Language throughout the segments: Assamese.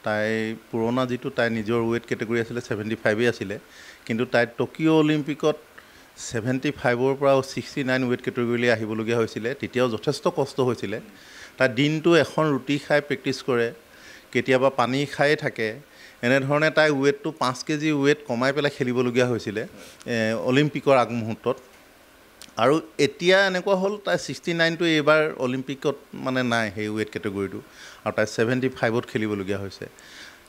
তাই পুৰণা যিটো তাই নিজৰ ৱেইট কেটেগৰী আছিলে 75 আছিলে, কিন্তু তাই টকিঅ' অলিম্পিকত 75ৰ পৰা 69 ৱেইট কেটেগৰীলৈ আহিবলগীয়া হৈছিলে। তেতিয়াও যথেষ্ট কষ্ট হৈছিলে। তাই দিনটো এখন ৰুটি খাই প্ৰেক্টিছ কৰে, কেতিয়াবা পানী খায়ে থাকে। এনেধৰণে তাই ৱেইটটো 5 কেজি ৱেইট কমাই পেলাই খেলিবলগীয়া হৈছিলে অলিম্পিকৰ আগমুহূৰ্তত। আৰু এতিয়া এনেকুৱা হ'ল তাই 69টো এইবাৰ অলিম্পিকত মানে নাই সেই ৱেইট কেটেগৰীটো, আৰু তাই 75ত খেলিবলগীয়া হৈছে।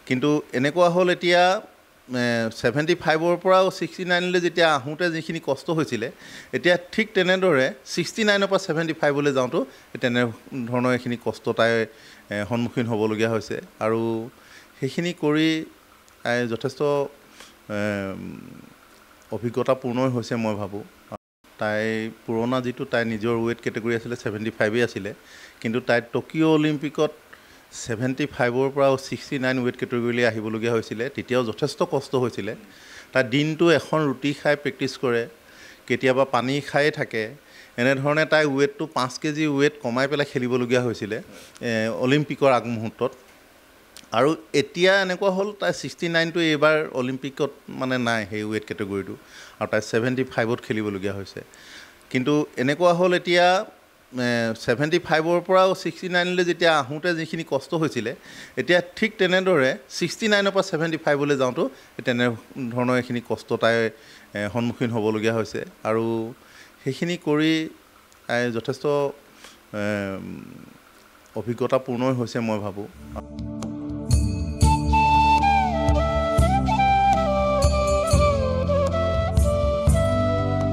কিন্তু এনেকুৱা হ'ল এতিয়া 75ৰ পৰা 69লৈ যেতিয়া আহোঁতে যিখিনি কষ্ট হৈছিলে, এতিয়া ঠিক তেনেদৰে 69ৰ পৰা 75লৈ যাওঁতেও তেনেধৰণৰ এইখিনি কষ্ট তাই সন্মুখীন হ'বলগীয়া হৈছে। আৰু সেইখিনি কৰি তাই যথেষ্ট অভিজ্ঞতাপূৰ্ণই হৈছে মই ভাবোঁ। তাই পুৰণা যিটো তাই নিজৰ ৱেইট কেটেগৰী আছিলে 75 আছিলে, কিন্তু তাই টকিঅ' অলিম্পিকত 75ৰ পৰা 69 ৱেইট কেটেগৰীলৈ আহিবলগীয়া হৈছিলে। তেতিয়াও যথেষ্ট কষ্ট হৈছিলে। তাই দিনটো এখন ৰুটি খাই প্ৰেক্টিছ কৰে, কেতিয়াবা পানী খায়ে থাকে। এনেধৰণে তাই ৱেইটটো 5 কেজি ৱেইট কমাই পেলাই খেলিবলগীয়া হৈছিলে অলিম্পিকৰ আগমুহূৰ্তত। আৰু এতিয়া এনেকুৱা হ'ল তাই 69টো এইবাৰ অলিম্পিকত মানে নাই সেই ৱেইট কেটেগৰীটো, আৰু তাই 75ত খেলিবলগীয়া হৈছে। কিন্তু এনেকুৱা হ'ল এতিয়া 75ৰ পৰা 69লৈ যেতিয়া আহোঁতে যিখিনি কষ্ট হৈছিলে, এতিয়া ঠিক তেনেদৰে 69ৰ পৰা 75লৈ যাওঁতেও তেনেধৰণৰ এইখিনি কষ্ট তাই সন্মুখীন হ'বলগীয়া হৈছে। আৰু সেইখিনি কৰি তাই যথেষ্ট অভিজ্ঞতাপূৰ্ণই হৈছে মই ভাবোঁ।